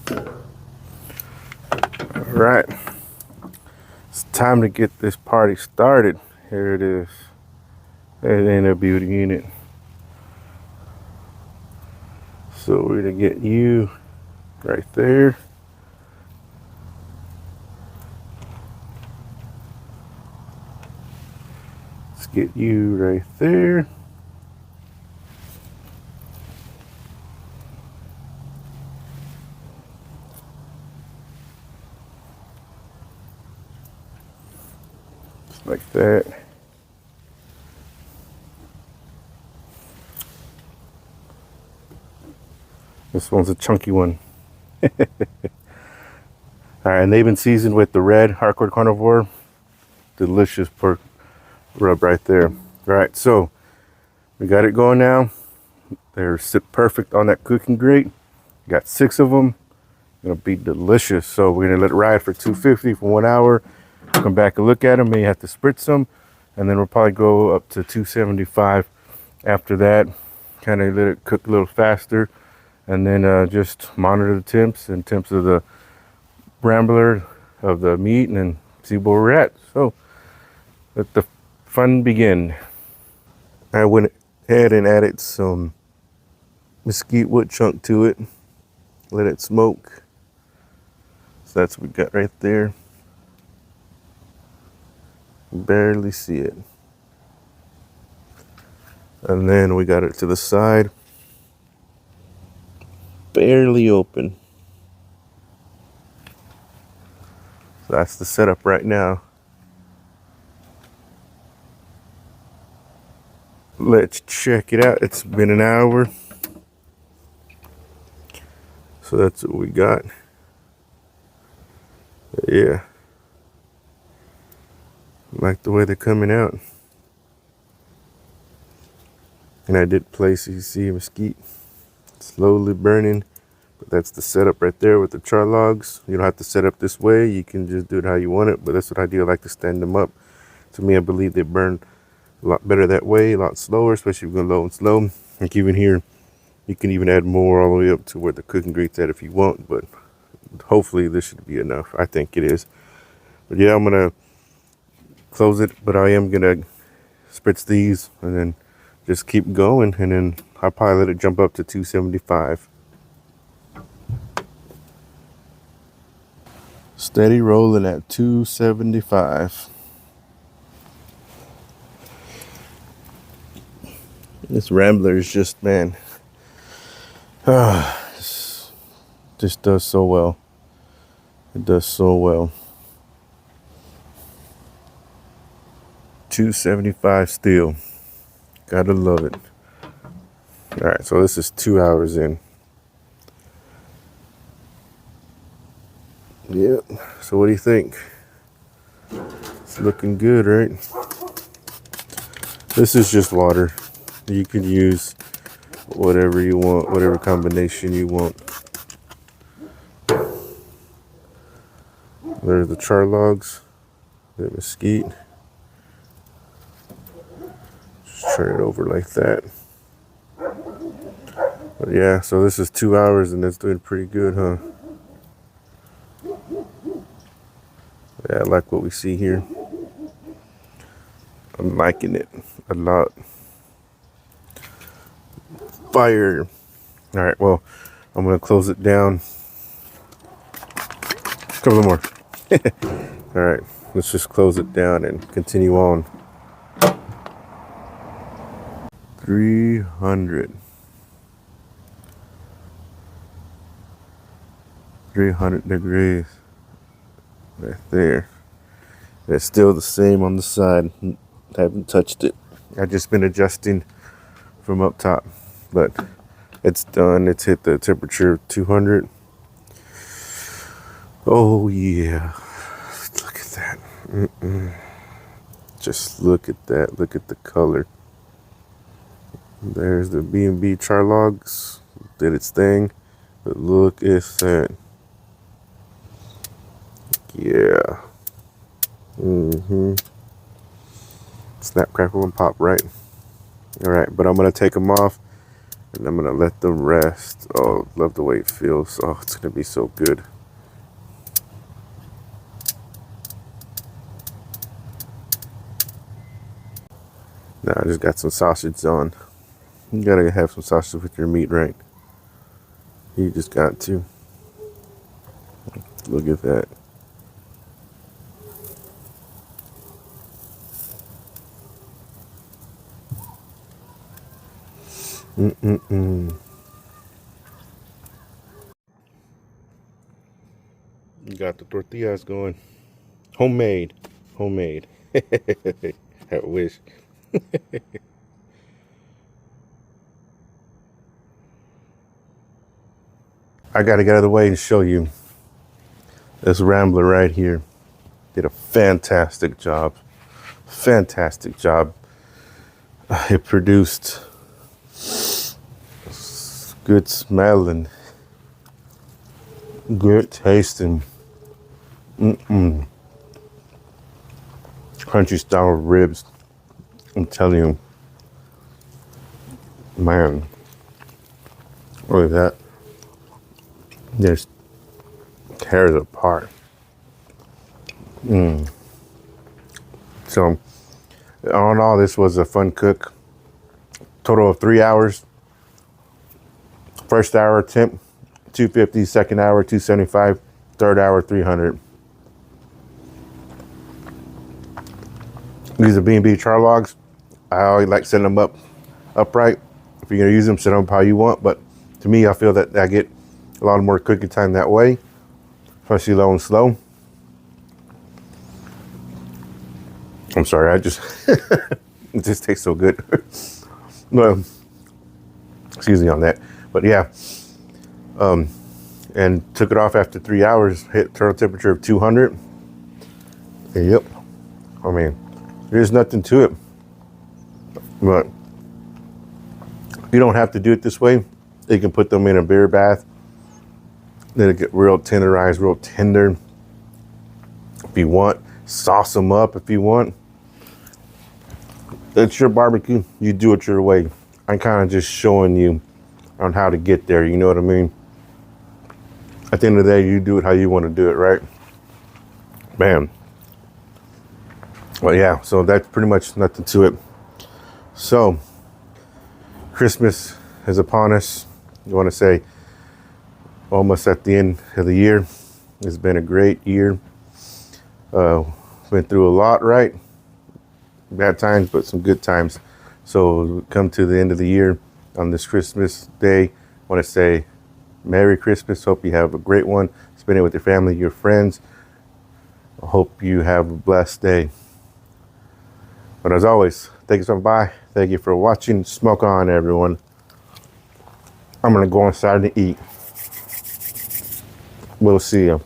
All right, it's time to get this party started. Here it is. It ain't a beauty unit. So we're gonna get you right there. Let's get you right there. Just like that. This one's a chunky one. All right, and they've been seasoned with the red Hardcore Carnivore. Delicious pork rub right there. All right, so we got it going now. They're sit perfect on that cooking grate. Got 6 of them. Gonna be delicious. So we're gonna let it ride for 250 for 1 hour. Come back and look at them. May have to spritz them, and then we'll probably go up to 275 after that. Kind of let it cook a little faster, and then just monitor the temps and temps of the Rambler of the meat, and then see where we're at. So let the fun begin. I went ahead and added some mesquite wood chunk to it. Let it smoke. So that's what we got right there. Barely see it. And then we got it to the side. Barely open. So that's the setup right now. Let's check it out. It's been an hour. So that's what we got. Yeah. I like the way they're coming out. And I did place, you see, mesquite slowly burning. But that's the setup right there with the char logs. You don't have to set up this way. You can just do it how you want it. But that's what I do. I like to stand them up. To me, I believe they burn a lot better that way, a lot slower, especially if you go low and slow. Like even here, you can even add more all the way up to where the cooking grate's at if you want. But hopefully this should be enough. I think it is. But yeah, I'm going to close it. But I am going to spritz these and then just keep going. And then I'll probably let it jump up to 275. Steady rolling at 275. This Rambler is just, man, just does so well. It does so well. 275 still. Gotta love it. All right, so this is 2 hours in. Yep. So what do you think? It's looking good, right? This is just water. You can use whatever you want, whatever combination you want. There's the char logs, the mesquite. Just turn it over like that. But yeah, so this is 2 hours and it's doing pretty good, huh? Yeah, I like what we see here. I'm liking it a lot. Fire. All right, well, I'm gonna close it down. A couple more. All right, let's just close it down and continue on. 300 degrees right there. And it's still the same on the side. Haven't touched it. I've just been adjusting from up top, but it's done. It's hit the temperature of 200. Oh yeah, look at that. Just look at that. Look at the color. There's the B&B char logs. Did its thing. But look at that. Yeah. Snap, crackle, and pop, right? All right, but I'm going to take them off And I'm gonna let them rest. Oh, love the way it feels. Oh, it's gonna be so good. Now I just got some sausage on. You gotta have some sausage with your meat, right? You just got to. Look at that. Mm-mm-mm. You got the tortillas going. Homemade. Homemade. I wish. I gotta get out of the way and show you. This Rambler right here did a fantastic job. Fantastic job. It produced good smell and good taste and country style ribs. I'm telling you, man, look at that. Just tears it apart. So, all in all, this was a fun cook. Total of 3 hours. First hour temp, 250. Second hour, 275. Third hour, 300. These are B&B char logs. I always like setting them up upright. If you're gonna use them, set them up how you want. But to me, I feel that I get a lot more cooking time that way, especially low and slow. I'm sorry, I just it just tastes so good. Well, excuse me on that, but yeah. And took it off after 3 hours. Hit turtle temperature of 200. And yep, I mean, there's nothing to it. But you don't have to do it this way. You can put them in a beer bath. Then it get real tenderized, real tender. If you want, sauce them up if you want. It's your barbecue. You do it your way. I'm kind of just showing you on how to get there. You know what I mean? At the end of the day, you do it how you want to do it, right? Bam. Well, yeah, so that's pretty much nothing to it. So, Christmas is upon us. You want to say almost at the end of the year. It's been a great year. Went through a lot, right? Bad times, but some good times. So come to the end of the year on this Christmas day. I want to say Merry Christmas. Hope you have a great one. Spend it with your family, your friends. I hope you have a blessed day. But as always, thank you for stopping by. Thank you for watching. Smoke on, everyone. I'm going to go inside and eat. We'll see you.